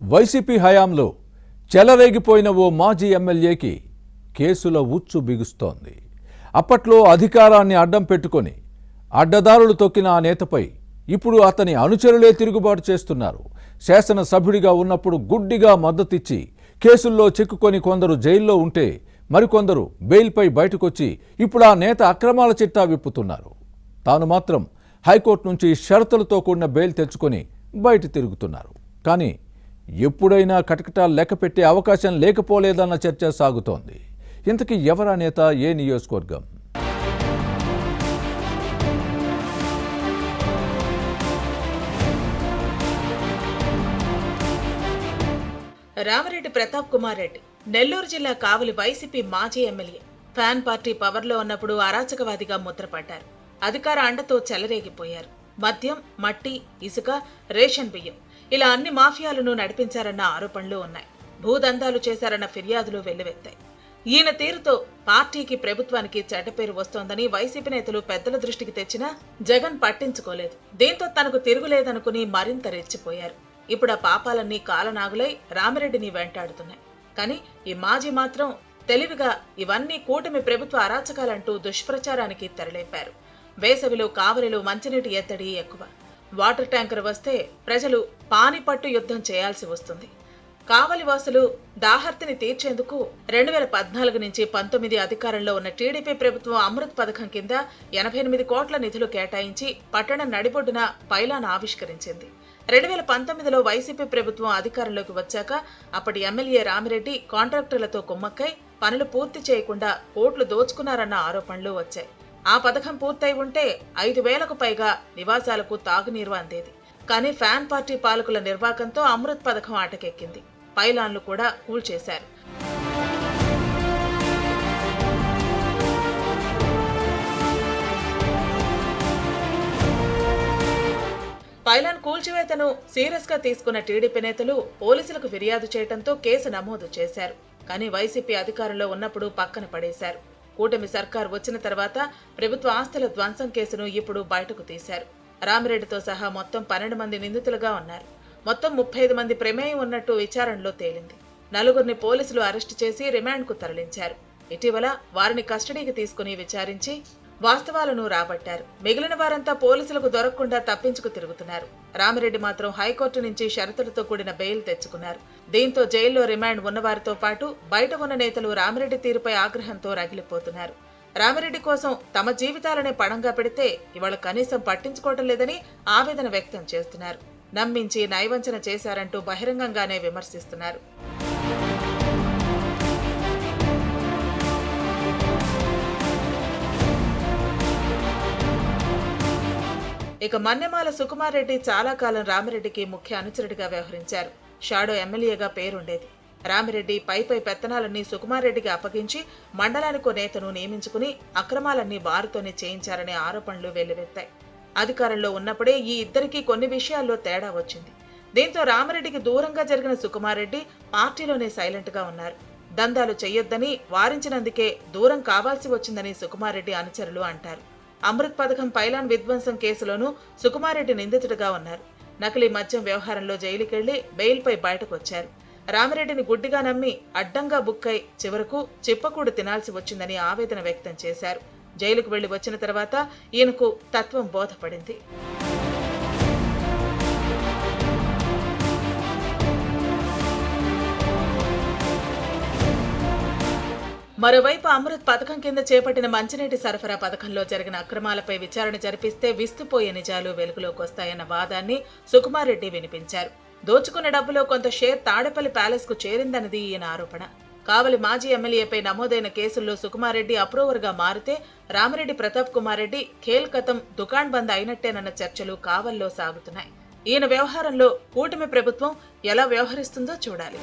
YCP హయాంలో చెలరేగిపోయిన ఓ మాజీ ఎమ్మెల్యేకి కేసుల ఉచ్చు బిగుస్తోంది. అప్పట్లో అధికారాన్ని అడ్డం పెట్టుకొని అడ్డదారులు తొక్కిన ఆ నేతపై ఇప్పుడు అతని అనుచరులే తిరుగుబాటు చేస్తున్నారు. శాసనసభ్యుడిగా ఉన్నప్పుడు గుడ్డిగా మద్దతిచ్చి కేసుల్లో చిక్కుకొని కొందరు జైల్లో ఉంటే మరికొందరు బెయిల్పై బయటకొచ్చి ఇప్పుడు ఆ నేత అక్రమాల చిట్టా విప్పుతున్నారు. తాను మాత్రం హైకోర్టు నుంచి షరతులతో కూడిన బెయిల్ తెచ్చుకొని బయట తిరుగుతున్నారు. కానీ ఎప్పుడైనా కటకటాలు లెక్కపెట్టే అవకాశం లేకపోలేదన్న చర్చ సాగుతోంది. ఇంతకీ ఎవరా నేత, ఏ నియోజకవర్గం? రామిరెడ్డి ప్రతాప్ కుమార్ రెడ్డి నెల్లూరు జిల్లా కావలి వైసీపీ మాజీ ఎమ్మెల్యే. ఫ్యాన్ పార్టీ పవర్లో ఉన్నప్పుడు అరాచకవాదిగా ముద్రపడ్డారు. అధికార అండతో చెలరేగిపోయారు. మద్యం, మట్టి, ఇసుక, రేషన్ బియ్యం ఇలా అన్ని మాఫియాలను నడిపించారన్న ఆరోపణలు ఉన్నాయి. భూదందాలు చేశారన్న ఫిర్యాదులు వెల్లువెత్తాయి. ఈయన తీరుతో పార్టీకి, ప్రభుత్వానికి చెడ్డ పేరు వస్తోందని వైసీపీ నేతలు పెద్దల దృష్టికి తెచ్చినా జగన్ పట్టించుకోలేదు. దీంతో తనకు తిరుగులేదనుకుని మరింత రెచ్చిపోయారు. ఇప్పుడు ఆ పాపాలన్నీ కాలనాగులై రామిరెడ్డిని వెంటాడుతున్నాయి. కానీ ఈ మాజీ మాత్రం తెలివిగా ఇవన్నీ కూటమి ప్రభుత్వ అరాచకాలంటూ దుష్ప్రచారానికి తెరలేపారు. వేసవిలో కావలిలో మంచినీటి ఎద్దడి ఎక్కువ. వాటర్ ట్యాంకర్ వస్తే ప్రజలు పానిపట్టు యుద్ధం చేయాల్సి వస్తుంది. కావలి వాసులు దాహర్తిని తీర్చేందుకు 2014 నుంచి 19 అధికారంలో ఉన్న టీడీపీ ప్రభుత్వం అమృత్ పథకం కింద 88 కోట్ల నిధులు కేటాయించి పట్టణ నడిబొడ్డున పైలాన్ ఆవిష్కరించింది. 2019లో వైసీపీ ప్రభుత్వం అధికారంలోకి వచ్చాక అప్పటి ఎమ్మెల్యే రామిరెడ్డి కాంట్రాక్టర్లతో కుమ్మక్కై పనులు పూర్తి చేయకుండా కోట్లు దోచుకున్నారన్న ఆరోపణలు వచ్చాయి. ఆ పథకం పూర్తయి ఉంటే 5,000కు పైగా నివాసాలకు తాగునీరు అందేది. కానీ ఫ్యాన్ పార్టీ పాలకుల నిర్వాకంతో అమృత్ పథకం ఆటకెక్కింది. పైలాన్లు కూడా కూల్చేశారు. పైలాన్ కూల్చివేతను సీరియస్ గా తీసుకున్న టీడీపీ నేతలు పోలీసులకు ఫిర్యాదు చేయడంతో కేసు నమోదు చేశారు. కానీ వైసీపీ అధికారంలో ఉన్నప్పుడు పక్కన పడేశారు. కూటమి సర్కార్ వచ్చిన తర్వాత ప్రభుత్వ ఆస్తుల ధ్వంసం కేసును ఇప్పుడు బయటకు తీశారు. రామిరెడ్డితో సహా మొత్తం 12 మంది నిందితులుగా ఉన్నారు. మొత్తం 35 మంది ప్రమేయం ఉన్నట్టు విచారణలో తేలింది. 4గురిని పోలీసులు అరెస్టు చేసి రిమాండ్కు తరలించారు. ఇటీవల వారిని కస్టడీకి తీసుకుని విచారించి వాస్తవాలను రాబట్టారు. మిగిలిన వారంతా పోలీసులకు దొరకకుండా తప్పించుకు తిరుగుతున్నారు. రామిరెడ్డి మాత్రం హైకోర్టు నుంచి షరతులతో కూడిన బెయిల్ తెచ్చుకున్నారు. దీంతో జైల్లో రిమాండ్ ఉన్నవారితో పాటు బయట ఉన్న నేతలు రామిరెడ్డి తీరుపై ఆగ్రహంతో రగిలిపోతున్నారు. రామిరెడ్డి కోసం తమ జీవితాలనే పణంగా పెడితే ఇవాళ కనీసం పట్టించుకోవటం లేదని ఆవేదన వ్యక్తం చేస్తున్నారు. నమ్మించి నయవంచన చేశారంటూ బహిరంగంగానే విమర్శిస్తున్నారు. ఇక మన్నెమాల సుకుమార్ రెడ్డి చాలా కాలం రామిరెడ్డికి ముఖ్య అనుచరుడిగా వ్యవహరించారు. షాడో ఎమ్మెల్యేగా పేరుండేది. రామిరెడ్డి పై పెత్తనాలన్నీ సుకుమార్ రెడ్డికి అప్పగించి మండలానికో నేతను నియమించుకుని అక్రమాలన్నీ వారితోనే చేయించారనే ఆరోపణలు వెల్లువెత్తాయి. అధికారంలో ఉన్నప్పుడే ఈ ఇద్దరికీ కొన్ని విషయాల్లో తేడా వచ్చింది. దీంతో రామిరెడ్డికి దూరంగా జరిగిన సుకుమార్ రెడ్డి పార్టీలోనే సైలెంట్ గా ఉన్నారు. దందాలు చెయ్యొద్దని వారించినందుకే దూరం కావాల్సి వచ్చిందని సుకుమార్ రెడ్డి అనుచరులు అంటారు. అమృత్ పథకం పైలాన్ విధ్వంసం కేసులోనూ సుకుమార్ రెడ్డి నిందితుడిగా ఉన్నారు. నకిలీ మద్యం వ్యవహారంలో జైలుకెళ్లి బెయిల్పై బయటకు వచ్చారు. రామిరెడ్డిని గుడ్డిగా నమ్మి అడ్డంగా బుక్కై చివరకు చిప్పకూడు తినాల్సి వచ్చిందని ఆవేదన వ్యక్తం చేశారు. జైలుకు వెళ్లి వచ్చిన తర్వాత ఈయనకు తత్వం బోధపడింది. మరోవైపు అమృత్ పథకం కింద చేపట్టిన మంచినీటి సరఫరా పథకంలో జరిగిన అక్రమాలపై విచారణ జరిపిస్తే విస్తుపోయే నిజాలు వెలుగులోకి వస్తాయన్న వాదాన్ని సుకుమార్ రెడ్డి వినిపించారు. దోచుకున్న డబ్బులో కొంత షేర్ తాడేపల్లి ప్యాలెస్ కు చేరిందన్నది ఈయన ఆరోపణ. కావలి మాజీ ఎమ్మెల్యేపై నమోదైన కేసుల్లో సుకుమార్ రెడ్డి అప్రూవర్ గా మారితే రామిరెడ్డి ప్రతాప్ కుమార్ రెడ్డి ఖేల్కతం దుకాణ్ బంద్ అయినట్టేనన్న చర్చలు కావల్లో సాగుతున్నాయి. ఈయన వ్యవహారంలో కూటమి ప్రభుత్వం ఎలా వ్యవహరిస్తుందో చూడాలి.